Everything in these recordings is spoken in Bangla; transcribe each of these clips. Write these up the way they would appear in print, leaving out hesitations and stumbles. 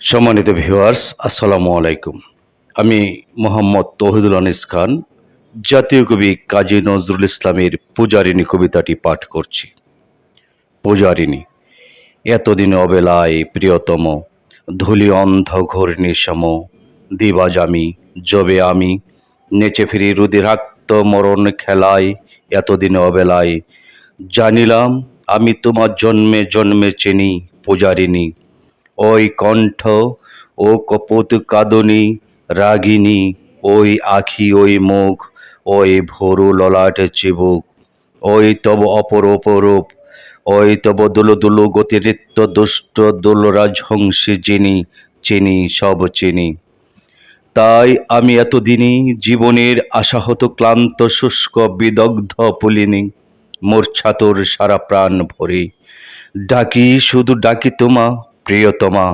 সম্মানিত ভিউয়ার্স, আসসালামু আলাইকুম। আমি মোহাম্মদ তৌহিদুল আনিস খান জাতীয় কবি কাজী নজরুল ইসলামের পূজারিণী কবিতাটি পাঠ করছি। পূজারিণী। এতদিন অবেলায় প্রিয়তম, ধূলি অন্ধ ঘোর নিশম, দিবাজামি যবে আমি নেচে ফিরি রুধিরাক্ত মরণ খেলায়। এতদিন অবেলায় জানিলাম আমি তোমার জন্মে জন্মে চিনি পূজারিণী। ওই কণ্ঠ, ও কপোত কাঁদনী রাগিনী, ওই আখি ওই মুখ, ওই ভোরু ললাটে চিবুক, ওই তব অপরূপ রূপ, ওই তব দুলু দুলু গতিরিক্ত দুষ্ট দুলরাজ হংসী যিনি, চিনি সব চিনি। তাই আমি এতদিনই জীবনের আশাহত ক্লান্ত শুষ্ক বিদগ্ধ পুলিনি মূর্ছাতুর সারা প্রাণ ভরে ডাকি, শুধু ডাকি তোমা প্রিয়তমা।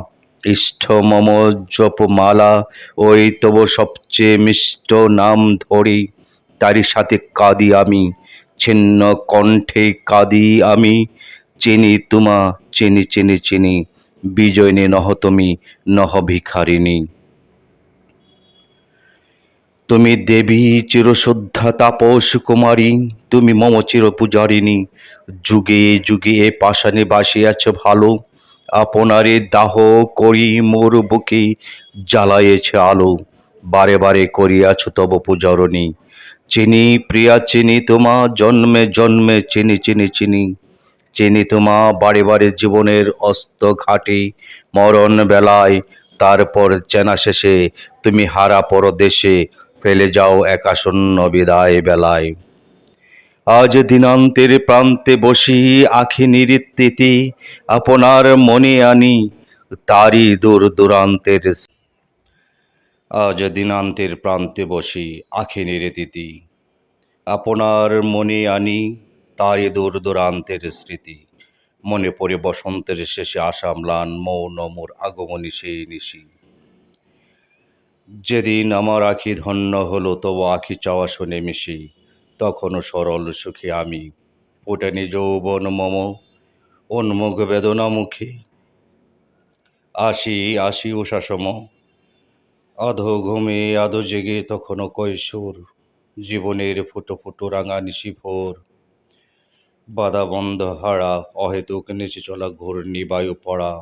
ইষ্ঠ মম জপমালা, ওই তব সবচেয়ে মিষ্ট নাম ধরি, তারই সাথে কাঁদি আমি, ছিন্ন কণ্ঠে কাঁদি আমি। চিনি তোমা, চিনি চিনি চিনি, বিজয়িনী নহ তুমি, নহ ভিখারিণী। তুমি দেবী চিরশুদ্ধা তাপস কুমারী, তুমি মম চির পূজারিণী। যুগে যুগে এ পাষাণে বাসিয়াছ ভালো, আপনারে দাহ করি মোর বুকে জ্বালায়েছে আলো। বারে বারে করিয়াছ তব পূজারণী। চিনি প্রিয়া চিনি তোমা, জন্মে জন্মে চিনি চিনি চিনি। চিনি তোমা বারে বারে জীবনের অস্ত ঘাটে মরণ বেলায়, তারপর চেনা শেষে তুমি হারা পরদেশে ফেলে যাও একাশূন্য বিদায় বেলায়। আজ দিনান্তের প্রান্তে বসি আখি নিরীক্ষিতে, আপনার মনে আনি তারই দূর দূরান্তের। আজ দিনান্তের প্রান্তে বসি আখি নিরীক্ষিতে, আপনার মনে আনি তারই দূর দূরান্তের স্মৃতি। মনে পড়ে বসন্তের শেষে আসা ম্লান মৌন মোর আগমনী সেই নিশি। যেদিন আমার আখি ধন্য হলো তবু আখি চাওয়া শুনে মিশি, তখনও সরল সুখী আমি, ফোটেনি যৌবন মম উন্মুখ বেদনা মুখে। আসি আসি উষাসম, আধো ঘুমে আধো জেগে তখনও কৈশোর, জীবনের ফুটো ফুটো রাঙা নিশি ভোর। বাধা বন্ধ হারা অহেতুক নিচে চলা ঘূর্ণি বায়ু পড়া,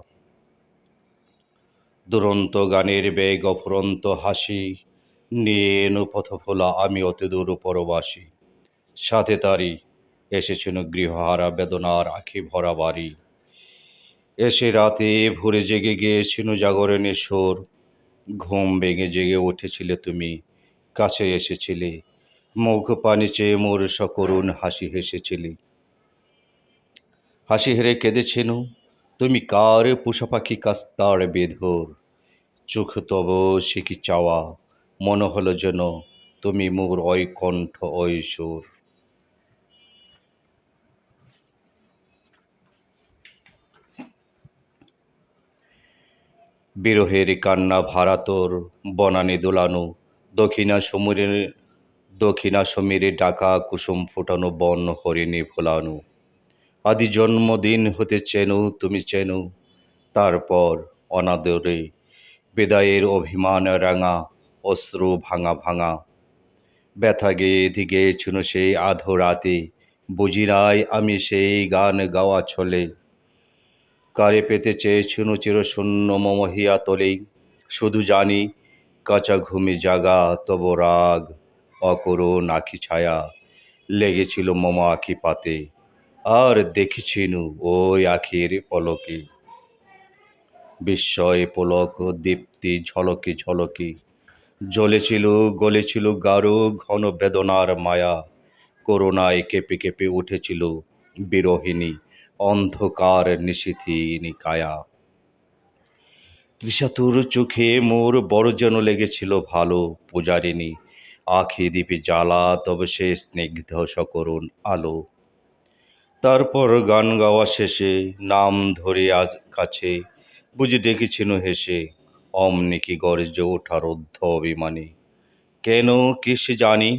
দুরন্ত গানের বেগ অফুরন্ত হাসি, নিয়ে এনু পথ ভোলা আমি অতি দূর পরবাসী। সাথে তারি এসেছিল গৃহহারা বেদনার আখি ভরা বাড়ি। এসে রাতে ভোরে জেগে গিয়েছিল জাগরণের সুর, ঘুম ভেঙে জেগে উঠেছিলে তুমি, কাছে এসেছিলে, মুখ পানি চেয়ে মোর সকরুণ হাসি হেসেছিলে। হাসি হেরে কেঁদেছিল তুমি কার পোষা পাখি কাস্তার বেধর, চোখ তব সে কি চাওয়া, মনে হলো যেন তুমি মোর ওই কণ্ঠ ওই সুর। বিরহের কান্না ভারা তোর বনানি দোলানো, দক্ষিণা সমীরে ডাকা কুসুম ফোটানো বন হরিণী ভোলানো। আদি জন্মদিন হতে চেনো তুমি চেনো, তারপর অনাদরে বিদায়ের অভিমান রাঙা, অশ্রু ভাঙা ভাঙা। ব্যথা গেয়ে গেয়েছিল সেই আধো রাতে, বুঝি নাই আমি সেই গান গাওয়া ছলে। কারে পেতে চেয়েছিল চিরশূন্য মম হিয়া তলে, শুধু জানি কাঁচা ঘুমে জাগা তব রাগ অকরুণ আখি ছায়া লেগেছিল মম আখি পাতে। আর দেখেছিনু ওই আখির পলকে বিস্ময় পুলক দীপ্তি ঝলকে ঝলকে, জ্বলেছিল গলেছিল গাঢ় ঘন বেদনার মায়া। করুণায় কেঁপে কেঁপে উঠেছিল বিরহিণী অন্ধকার নিশীথিনী কায়া। তৃষাতুর চোখে মোর বড় যেন লেগেছিল ভালো পূজারিণী, আখি দ্বীপে জ্বালা তবে সে স্নিগ্ধ সকরুণ আলো। তারপর গান গাওয়া শেষে নাম ধরে আজ কাছে, বুঝি ডেকেছিল হেসে, অমনি কি গর্জে ওঠার ঊর্ধ্ব অভিমানী। কেন কি সে জানি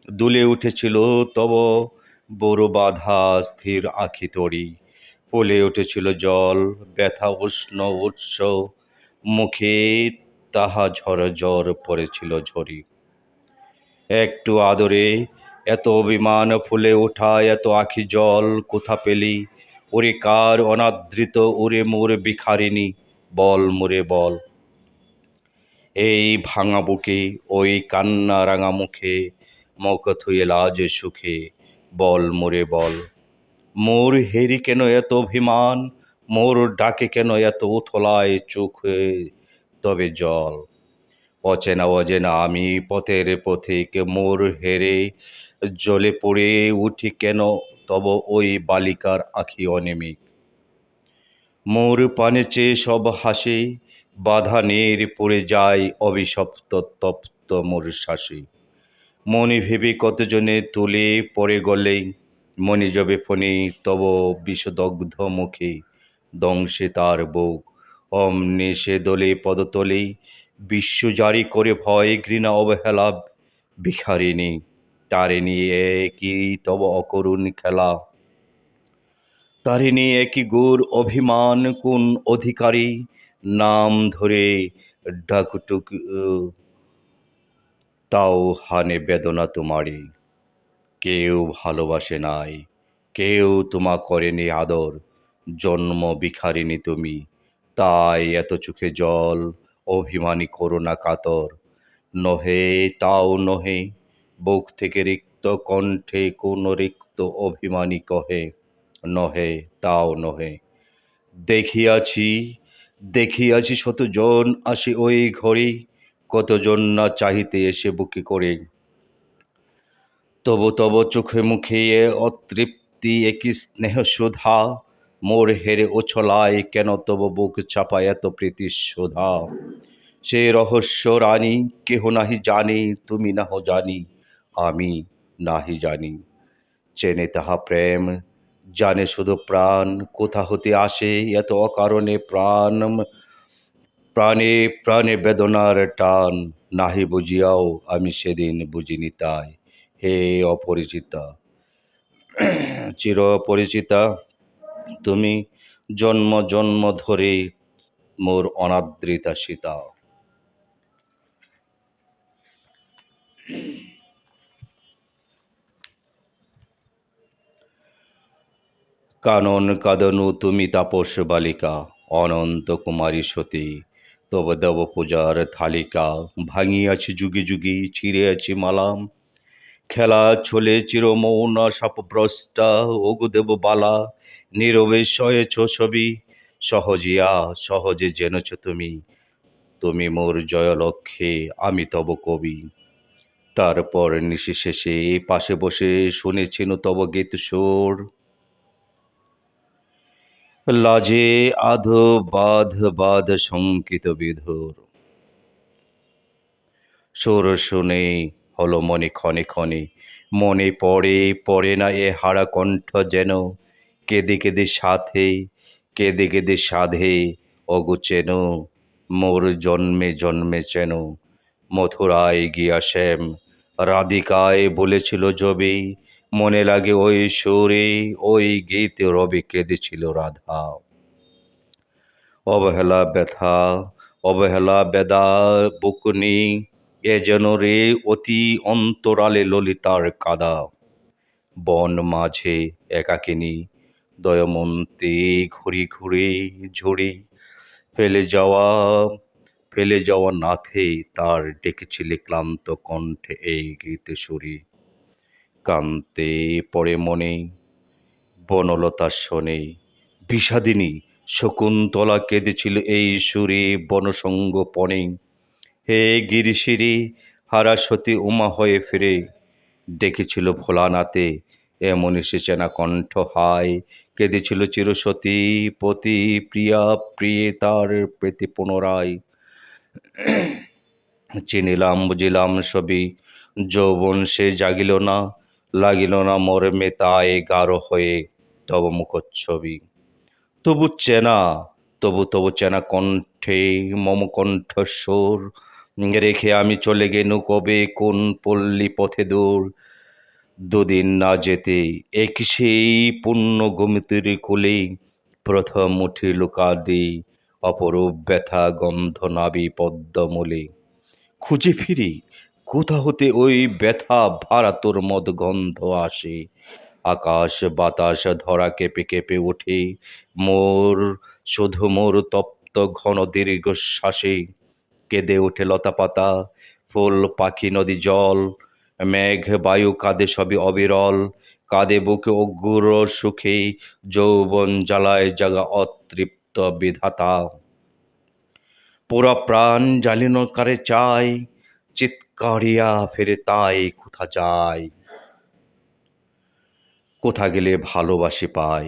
দুলে উঠেছিল তব বড় বাধা স্থির আখি তরি, ফুলে উঠেছিল জল ব্যথা উষ্ণ উৎস, মুখে তাহা ঝরঝর পড়েছিল ঝরি। একটু আদরে এত অভিমান ফুলে ওঠা, এত আখি জল কোথা পেলি? ওরে কার অনাদৃত, ওরে মোর ভিখারিণী, বল মোরে বল। এই ভাঙা বুকে, ওই কান্না রাঙা মুখে, মুখ থুয়ে লাজ সুখে, বল মোরে বল। মোর হেরি কেন এত অভিমান, মোর ডাকে কেন এত উথলায় চোখে তবে জল। অচেনা অজেনা আমি পথের পথিক, মোর হেরে জলে পড়ে উঠি কেন তব ওই বালিকার আখি অনিমিক। মোর পানে চেয়ে সব হাসি, বাধা নীর পড়ে যায় অভিশপ্ত তপ্ত মোর শ্বাসে। মনি ভেবে কতজনে তুলে পড়ে গলে, মনি যবে ফণি তব বিষদগ্ধ মুখে, দংশে তার বুক অমনি সে দোলে পদতলে, বিশ্ব জারি করে ভয় ঘৃণা অবহেলা ভিখারিণী, তারিণী কি তব অকরুণ খেলা। তারিণী একই গুর অভিমান কোন অধিকারী, নাম ধরে ডাকুটুক তাও হানে বেদনা তোমারই। কেউ ভালোবাসে নাই, কেউ তোমা করেনি আদর, জন্ম ভিখারিণী তুমি, তাই এত চোখে জল, অভিমানী করুণা কাতর। নহে তাও নহে, বুক থেকে রিক্ত কণ্ঠে কোন রিক্ত অভিমানী কহে, নহে তাও নহে। দেখিয়াছি দেখিয়াছি শতজন আসে ওই ঘরে, কতজন না চাহিতে এসে বুকে করে, তবু তব চোখে মুখে এ অতৃপ্তি একই স্নেহ সুধা, মোর হেরে ওছলায় কেন তব বুক চাপায় এত প্রীতি সুধা। সে রহস্য রানী কেহ নাহি জানে, তুমি নাহ জানি, আমি নাহি জানি। চেনে তাহা প্রেম, জানে শুধু প্রাণ, কোথা হতে আসে এত অকারণে প্রাণ, প্রাণে প্রাণে বেদনার টান, নাহি বুঝিয়াও আমি সেদিন বুঝিনি তাই। হে অপরিচিতা, চির পরিচিতা তুমি, জন্ম জন্ম ধরে মোর অনাদৃতা সীতা। কানন কাঁদনু তুমি তাপস বালিকা, অনন্ত কুমারী সতী, তব দেব পূজার থালিকা, ভাঙিয়াছি যুগে যুগে ছিঁড়িয়াছি মালাম, খেলা ছলে চিরমৌন সাপভ্রষ্টা, ওগো দেব বালা, নীরবে সয়েছ ছবি, সহজিয়া সহজে জেনেছ তুমি, তুমি মোর জয়লক্ষ্যে আমি তব কবি। তারপর নিশি শেষে পাশে বসে শুনেছিনু তব গীত সুর, লাজে আধো বাধ বাধ শঙ্কিত বিধুর। সুর শুনে হলো মনে ক্ষণে ক্ষণে, মনে পড়ে পড়ে না এ হারা কণ্ঠ যেন, কেঁদে কেঁদে সাথে কেঁদে কেঁদে সাধে অগো চেন, মোর জন্মে জন্মে চেন। মথুরায় গিয়া শ্যাম রাধিকায় বলেছিল যবে, মনে লাগে ওই সুরে ওই গীত রবে কেঁদেছিল রাধা। অবহেলা ব্যথা অবহেলা বেদা বকুনি, এ যেন রে অতি অন্তরালে ললিতার কাদা। বন মাঝে একাকিনী দয়মন্তী ঘুরি ঘুরি ঝুড়ি, ফেলে যাওয়া ফেলে যাওয়া নাথে তার ডেকেছিলে ক্লান্ত কণ্ঠে এই গীত সুরি। কান্তে পড়ে মনে বনলতার শোনে, বিষাদিনী শকুন্তলা কেঁদেছিল এই সুরে বনসঙ্গোপনে। হে গিরিশিরি হারা সতী উমা হয়ে ফিরে, ডেকেছিল ভোলানাথে এমনি সে চেনা কণ্ঠ হায়, কেঁদেছিল চিরসতী পতি প্রিয়া প্রিয়ে তার প্রীতি পুনরায়। চিনিলাম বুঝিলাম সবই, যৌবন সে জাগিল না, লাগিল না মর্মে তাই গাঢ় হয়ে তব মুখচ্ছবি। তবু চেনা তবু চেনা কণ্ঠে মম কণ্ঠস্বর, রেখে আমি চলে গেনু কবে কোন পল্লী পথে দূর। দুদিন না যেতে এক সেই পুণ্য গোমতীর কোলে, প্রথম উঠিল কাঁদি অপরূপ ব্যথা গন্ধ নাবি পদ্মমূলে। খুঁজে ফিরি কোথা হতে ওই ব্যথা ভাড়া তোর মদ গন্ধ আসে। আকাশ বাতাস ধরা কেঁপে কেঁপে ওঠে মোর, শুধু মোর তপ্ত ঘন দীর্ঘশ্বাসে। কেঁদে ওঠে লতা পাতা, ফুল পাখি নদী জল, মেঘ বায়ু কাঁদে সবই অবিরল। কাঁদে বুকে অগুর সুখে, যৌবন জ্বালায় জাগা অতৃপ্ত বিধাতা। পোড়া প্রাণ জ্বালিনো কারে চায়, চিৎকারিয়া ফেরে তাই কোথা যায়। কোথা গেলে ভালোবাসি পাই,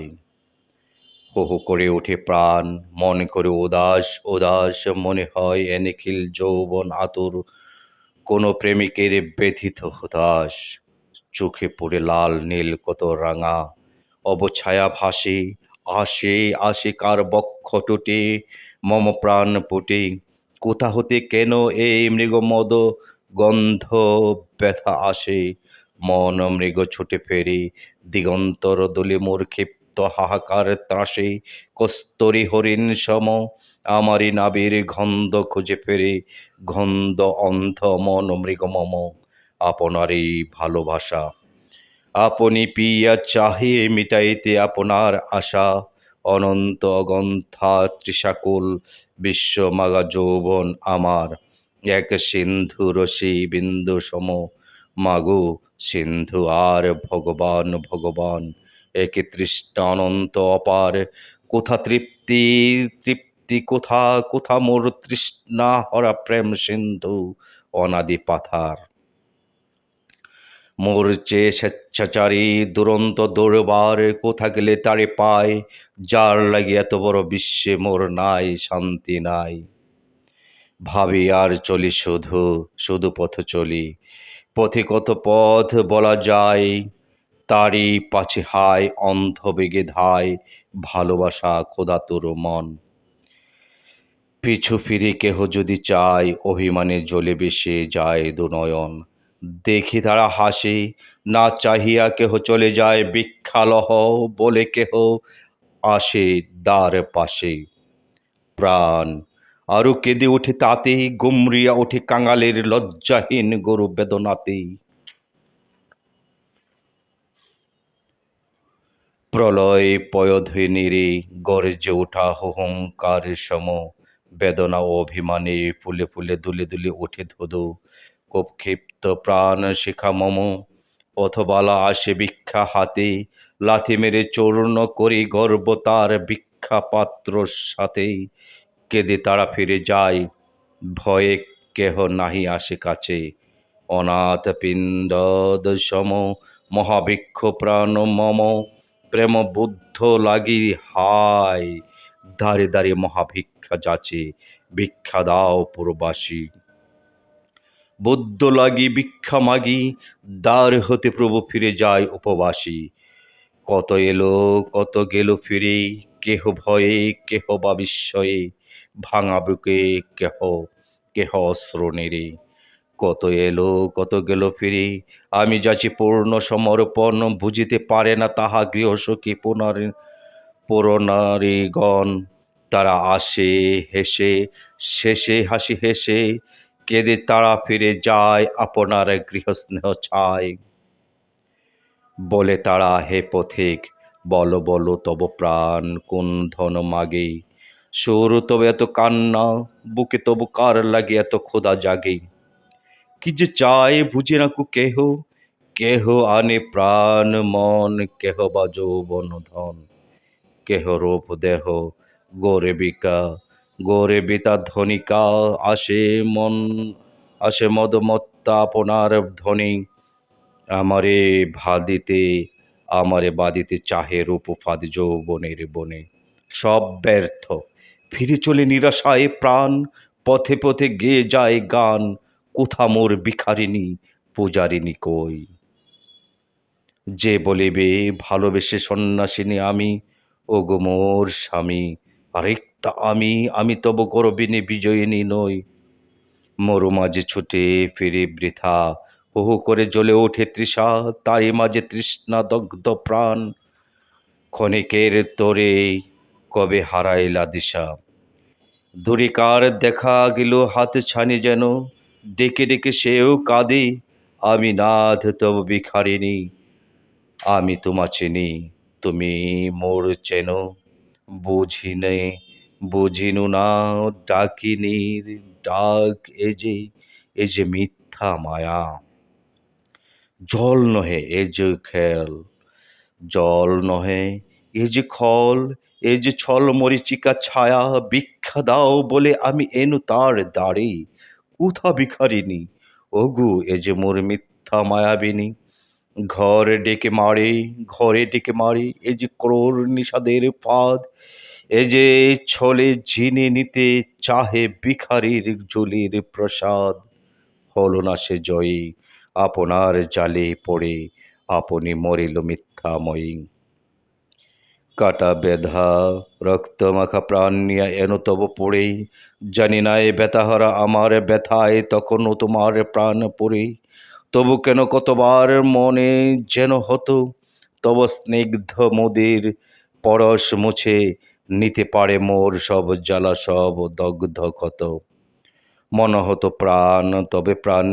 হো হো করে ওঠে প্রাণ, মনে করে উদাস উদাস মনে হয় এ নিখিল যৌবন আতুর কোনো প্রেমিকের ব্যথিত হতাশ। চোখে পড়ে লাল নীল কত রাঙা অবছায়া ভাসে, আসে আসে কার বক্ষ টুটে মম প্রাণ পুটে। কোথা হতে কেন এই মৃগমদ গন্ধ ব্যথা আসে, মন মৃগ ছুটে ফেরে দিগন্তর দোলে মোর ক্ষিপ্ত হাহাকার ত্রাসে। কস্তরী হরিণ সম আমারি নাবির গন্ধ খুঁজে ফেরে, গন্ধ অন্ধ মন মৃগ মম আপনারই ভালোবাসা। আপনি পিয়া চাহে মিটাইতে আপনার আশা, অনন্ত অগন্থা তৃষাকুল বিশ্বমাগা যৌবন আমার। এক সিন্ধু রসি বিন্দু সম মাগো সিন্ধু আর ভগবান ভগবান। একে তৃষ্ণা অনন্ত অপার, কোথা তৃপ্তি তৃপ্তি কোথা কোথা মোর তৃষ্ণা হরা প্রেম সিন্ধু অনাদি পাথার। মোর চেয়ে স্বেচ্ছাচারী দুরন্ত দৌড়বার, কোথা গেলে তারে পায় যার লাগি এত বড় বিশ্বে মোর নাই শান্তি নাই। ভাবি আর চলি শুধু শুধু পথ চলি, পথে কত পথ বলা যায়, তারই পাছে হায় অন্ধ বেগে ধায় ভালোবাসা খোদা তোর মন। পিছু ফিরে কেহ যদি চায় অভিমানে জ্বলে বেসে যায় দুনয়ন। দেখি তারা হাসে, না চাহিয়া কেহ চলে যায় ভিক্ষালহ বলে কেহ আসে দ্বার পাশে। প্রাণ আরো কেঁদে ওঠে তাতে, গুমরিয়া ওঠে কাঙালের লজ্জাহীন গরু বেদনাতে। প্রলয় পয়ধ্বনিরে গর্জে ওঠা হুহুঙ্কার সম, বেদনা ও অভিমানে ফুলে ফুলে দুলে দুলে ওঠে ধুধু। ক্ষুব্ধ প্রাণ শিখা মম, পথবালা আসে ভিক্ষা হাতে, লাথি মেরে চূর্ণ করি গর্ব তার ভিক্ষা পাত্রর সাথে। কেঁদে তারা ফিরে যায়, ভয়ে কেহ নাহি আসে কাছে। অনাথ পিণ্ডদ সম মহাভিক্ষ প্রাণ মম, প্রেম বুদ্ধ লাগি হায় দ্বারে দ্বারে মহাভিক্ষা যাচে, ভিক্ষা দাও পুরবাসী। বুদ্ধ লাগি ভিক্ষা মাগি, দ্বার হতে প্রভু ফিরে যায় উপবাসী। কত এলো কত গেল ফিরে, কেহ ভয়ে কেহ বা বিস্ময়ে, ভাঙা বুকে কেহ কেহ অস্ত্র নেড়ে। কত এলো কত গেল ফিরে, আমি যাচি পূর্ণ সমর্পণ, বুঝিতে পারে না তাহা গৃহসখী পুরনারীগণ। তারা আসে হেসে শেষে হাসি হেসে, কেঁদে তারা ফিরে যায় আপনার গৃহস্নেহ ছায়। বলে তারা হে পথিক, বলো বলো তব প্রাণ কোন ধন মাগে। সুর তবে এত কান্না, বুকে তবু কার লাগে এত ক্ষুধা জাগে। কি যে চায় বুঝে না কু কেহ, কেহ আনে প্রাণ মন, কেহ বা যৌবন ধন, কেহ রূপ দেহ গৌরবিকা গৌরবিতা ধনিকা। আসে মন আসে মদমত্তা আপনার ধ্বনি, আমারে ভাদিতে আমারে বাদিতে চাহে রূপ ফাঁদ যৌবনের বনে। সব ব্যর্থ, ফিরে চলে নিরাশায় প্রাণ, পথে পথে গেয়ে যায় গান, কোথা মোর ভিখারিণী পূজারিণী কই। যে বলিবে ভালোবেসে সন্ন্যাসিনী আমি, ওগো মোর স্বামী আরেকটা আমি, আমি তব গর্বিনী বিজয়িনী নই। মরু মাঝে ছুটে ফিরে বৃথা, হু হু করে জ্বলে ওঠে তৃষা, তারই মাঝে তৃষ্ণা দগ্ধ প্রাণ। ক্ষণিকের তোরে কবে হারাইলা দিশা, দূরে কার দেখা গেল হাত ছানি যেন, ডেকে ডেকে সেও কাঁদে, আমি নাথ তব ভিখারিণী, আমি তোমা চিনি, তুমি মোর চেনো, বুঝিনে বুঝিনু না ডাকিনীর ডাক, এ যে মিথ্যা মায়া। জল নহে এ যে খেল, জল নহে এ যে খল, এ যে ছল মরীচিকা ছায়া, ভিক্ষা দাও বলে আমি এনু তার দ্বারে, কোথা ভিখারিণী, ওগো এ যে মোর মিথ্যা মায়াবিনী। ঘরে ডেকে মারে, এ যে ক্রোর নিষাদের ফাঁদ, এ যে ছলে ঝিনে নিতে চাহে ভিখারির জলির প্রসাদ। হল না সে জয়ী, আপনার জালে পড়ে আপনি মরিল মিথ্যাময়ী। কাটা বেধা রক্ত মাখা প্রাণ নিয়ে এনো তব পড়ে, জানি না এ ব্যথাহারা আমার ব্যথায় তখনও তোমার প্রাণ পড়ে। তবু কেন কতবার মনে যেন হতো, তব স্নিগ্ধ মোদের পরশ মুছে নিতে পারে মোর সব জ্বালা সব দগ্ধ ক্ষত। মন হতো প্রাণ, তবে প্রাণ